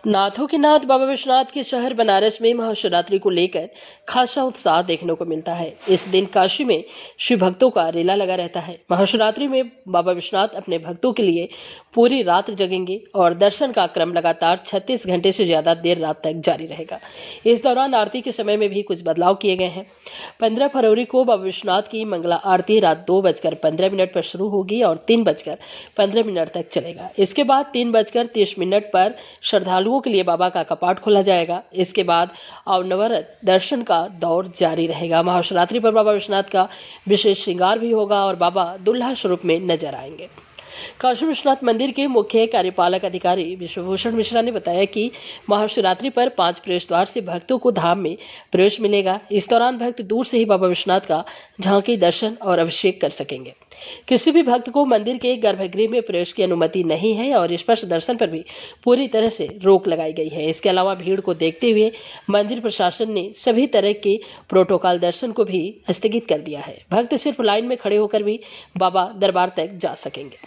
नाथों के नाथ बाबा विश्वनाथ के शहर बनारस में महाशिवरात्रि को लेकर खासा उत्साह देखने को मिलता है। इस दिन काशी में शिव भक्तों का रेला लगा रहता है। महाशिवरात्रि में बाबा विश्वनाथ अपने भक्तों के लिए पूरी रात जगेंगे और दर्शन का क्रम लगातार 36 घंटे से ज्यादा देर रात तक जारी रहेगा। इस दौरान आरती के समय में भी कुछ बदलाव किए गए हैं। 15 फरवरी को बाबा विश्वनाथ की मंगला आरती रात 2:15 पर शुरू होगी और 3:15 तक चलेगा। इसके बाद 3:30 पर श्रद्धालुओं के लिए बाबा का कपाट खोला जाएगा। इसके बाद अवनवरत दर्शन का दौर जारी रहेगा। महाशिवरात्रि पर बाबा विश्वनाथ का विशेष श्रृंगार भी होगा और बाबा दुल्हा स्वरूप में नजर आएंगे। काशी विश्वनाथ मंदिर के मुख्य कार्यपालक अधिकारी विश्वभूषण मिश्रा ने बताया कि महाशिवरात्रि पर 5 प्रवेश द्वार से भक्तों को धाम में प्रवेश मिलेगा। इस दौरान भक्त दूर से ही बाबा विश्वनाथ का झांकी दर्शन और अभिषेक कर सकेंगे। किसी भी भक्त को मंदिर के गर्भगृह में प्रवेश की अनुमति नहीं है और स्पर्श दर्शन पर भी पूरी तरह से रोक लगाई गई है। इसके अलावा भीड़ को देखते हुए मंदिर प्रशासन ने सभी तरह के प्रोटोकॉल दर्शन को भी स्थगित कर दिया है। भक्त सिर्फ लाइन में खड़े होकर भी बाबा दरबार तक जा सकेंगे।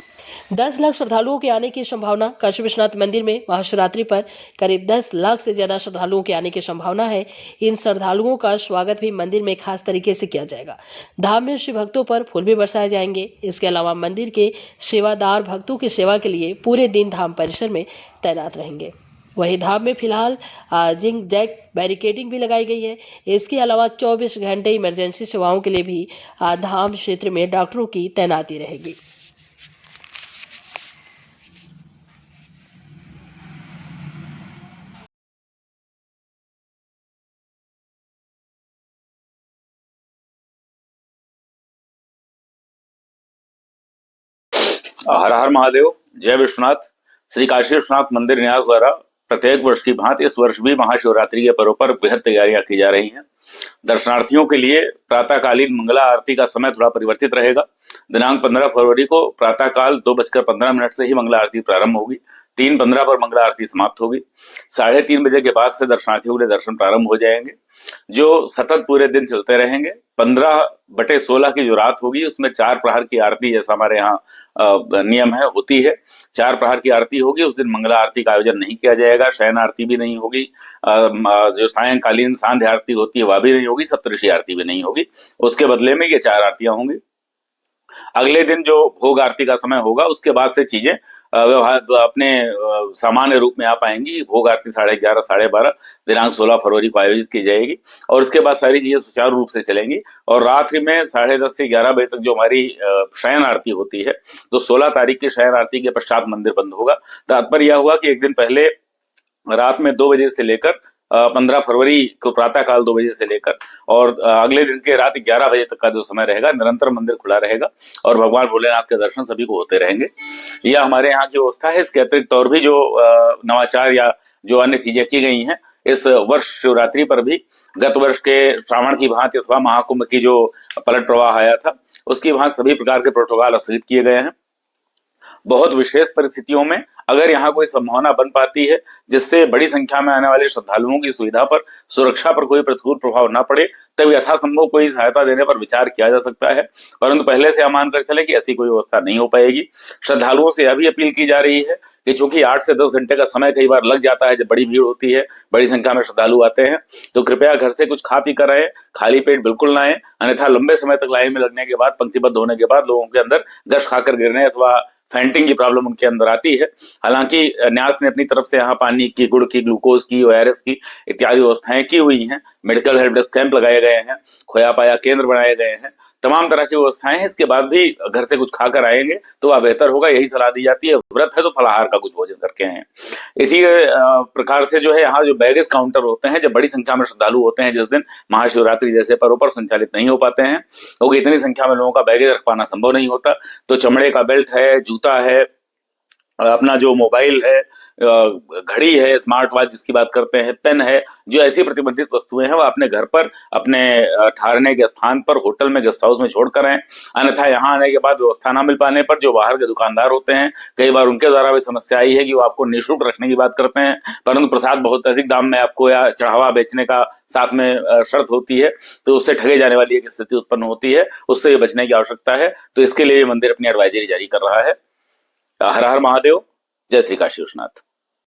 10 लाख श्रद्धालुओं के आने की संभावना। काशी विश्वनाथ मंदिर में महाशिवरात्रि पर करीब 10 लाख से ज्यादा श्रद्धालुओं के आने की संभावना है। इन श्रद्धालुओं का स्वागत भी मंदिर में खास तरीके से किया जाएगा। धाम में शिव भक्तों पर फूल भी बरसाए जाएंगे। इसके अलावा मंदिर के सेवादार भक्तों की सेवा के लिए पूरे दिन धाम परिसर में तैनात रहेंगे। वहीं धाम में फिलहाल जिंक जैक बैरिकेडिंग भी लगाई गई है। इसके अलावा 24 घंटे इमरजेंसी सेवाओं के लिए भी धाम क्षेत्र में डॉक्टरों की तैनाती रहेगी। हर हर महादेव। जय विश्वनाथ। श्री काशी विश्वनाथ मंदिर न्यास द्वारा प्रत्येक वर्ष की भांति इस वर्ष भी महाशिवरात्रि के पर्व पर बेहद तैयारियां की जा रही हैं। दर्शनार्थियों के लिए प्रातःकालीन मंगला आरती का समय थोड़ा परिवर्तित रहेगा। दिनांक 15 फरवरी को प्रातःकाल 2:15 से ही मंगला आरती प्रारंभ होगी। 3:15 पर मंगला आरती समाप्त होगी। 3:30 बजे के बाद से दर्शनार्थियों के लिए दर्शन प्रारंभ हो जाएंगे, जो सतत पूरे दिन चलते रहेंगे। 15/16 की जो रात होगी उसमें 4 प्रहर की आरती, जैसा हमारे यहाँ नियम है, होती है। 4 प्रहर की आरती होगी। उस दिन मंगला आरती का आयोजन नहीं किया जाएगा। शयन आरती भी नहीं होगी। जो सायंकालीन सांध्य आरती होती है वह भी नहीं होगी। सप्तऋषि आरती भी नहीं होगी। उसके बदले में ये 4 आरतियां होंगी। अगले दिन जो भोग आरती का समय होगा उसके बाद से चीजें व्यवहार अपने सामान्य रूप में आ पाएंगी। भोग आरती 11:30 12:30 दिनांक 16 फरवरी को आयोजित की जाएगी और उसके बाद सारी चीजें सुचारू रूप से चलेंगी। और रात्रि में 10:30 से 11 बजे तक जो हमारी शयन आरती होती है, तो 16 तारीख की शयन आरती के पश्चात मंदिर बंद होगा। तात्पर्य यह हुआ कि एक दिन पहले रात में 2 बजे से लेकर 15 फरवरी को प्रातःकाल 2 बजे से लेकर और अगले दिन के रात 11 बजे तक का जो समय रहेगा, निरंतर मंदिर खुला रहेगा और भगवान भोलेनाथ के दर्शन सभी को होते रहेंगे। यह हमारे यहाँ की व्यवस्था है। इसके अतिरिक्त और भी जो नवाचार या जो अन्य चीजें की गई हैं इस वर्ष शिवरात्रि पर भी, गत वर्ष के श्रावण की भांति अथवा महाकुंभ की जो पलट प्रवाह आया था उसकी भांति सभी प्रकार के प्रोटोकॉल स्थगित किए गए हैं। बहुत विशेष परिस्थितियों में अगर यहाँ कोई संभावना बन पाती है जिससे बड़ी संख्या में आने वाले श्रद्धालुओं की सुविधा पर, सुरक्षा पर कोई प्रतिकूल प्रभाव न पड़े, तब यथासंभव कोई सहायता देने पर विचार किया जा सकता है। परंतु पहले से हम मानकर चले कि ऐसी कोई व्यवस्था नहीं हो पाएगी। श्रद्धालुओं से यह भी अपील की जा रही है कि चूंकि 8 से 10 घंटे का समय कई बार लग जाता है, जब बड़ी भीड़ होती है, बड़ी संख्या में श्रद्धालु आते हैं, तो कृपया घर से कुछ खा पी कर आए, खाली पेट बिल्कुल ना आए। अन्यथा लंबे समय तक लाइन में लगने के बाद, पंक्तिबद्ध होने के बाद लोगों के अंदर गश खाकर गिरने अथवा फेंटिंग की प्रॉब्लम उनके अंदर आती है। हालांकि न्यास ने अपनी तरफ से यहाँ पानी की, गुड़ की, ग्लूकोज की, ORS की इत्यादि व्यवस्थाएं की हुई हैं। मेडिकल हेल्प डेस्क कैंप लगाए गए हैं, खोया पाया केंद्र बनाए गए हैं, तमाम तरह की व्यवस्थाएं हैं। इसके बाद भी घर से कुछ खाकर आएंगे तो वह बेहतर होगा, यही सलाह दी जाती है। व्रत है तो फलाहार का कुछ भोजन करके आए। इसी प्रकार से जो है यहाँ जो बैगेज काउंटर होते हैं, जब बड़ी संख्या में श्रद्धालु होते हैं, जिस दिन महाशिवरात्रि जैसे पर्व पर संचालित नहीं हो पाते हैं क्योंकि इतनी संख्या में लोगों का बैगेज रख पाना संभव नहीं होता, तो चमड़े का बेल्ट है, जूता है, अपना जो मोबाइल है, घड़ी है, स्मार्ट वॉच जिसकी बात करते हैं, पेन है, जो ऐसी प्रतिबंधित वस्तुएं हैं वह अपने घर पर, अपने ठहरने के स्थान पर, होटल में, गेस्ट हाउस में छोड़कर आए। अन्यथा यहाँ आने के बाद व्यवस्था न मिल पाने पर जो बाहर के दुकानदार होते हैं, कई बार उनके द्वारा भी समस्या आई है कि वो आपको निःशुल्क रखने की बात करते हैं, परंतु प्रसाद बहुत अधिक दाम में आपको या चढ़ावा बेचने का साथ में शर्त होती है, तो उससे ठगे जाने वाली एक स्थिति उत्पन्न होती है। उससे बचने की आवश्यकता है। तो इसके लिए मंदिर अपनी एडवाइजरी जारी कर रहा है। हर हर महादेव। जय श्री काशी विश्वनाथ।